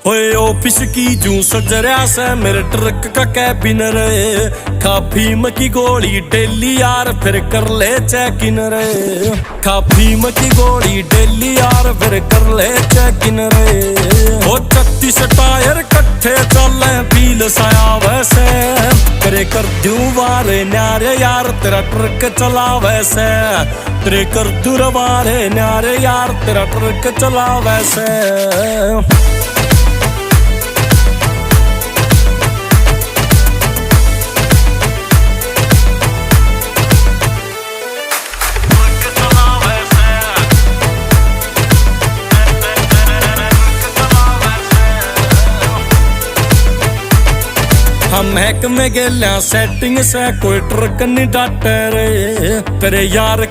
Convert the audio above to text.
ओए ऑफिस की जू सज रहा से मेरे ट्रक का कैबिन रे। खा फीम की गोली डेली यार फिर कर ले चेक इन रे। खा फीम की गोली डेली यार फिर कर ले चेक इन रे। ओ 36 टायर कट्ठे चले पील साया वैसे। तेरे कर दूं वारे न्यारे यार तेरा ट्रक चला वैसे। तेरे कर दूं वारे न्यारे यार तेरा ट्रक चला वैसे। हम महक में गेल्या सेटिंग से कोई ट्रक नहीं डाटे रे। तेरे यार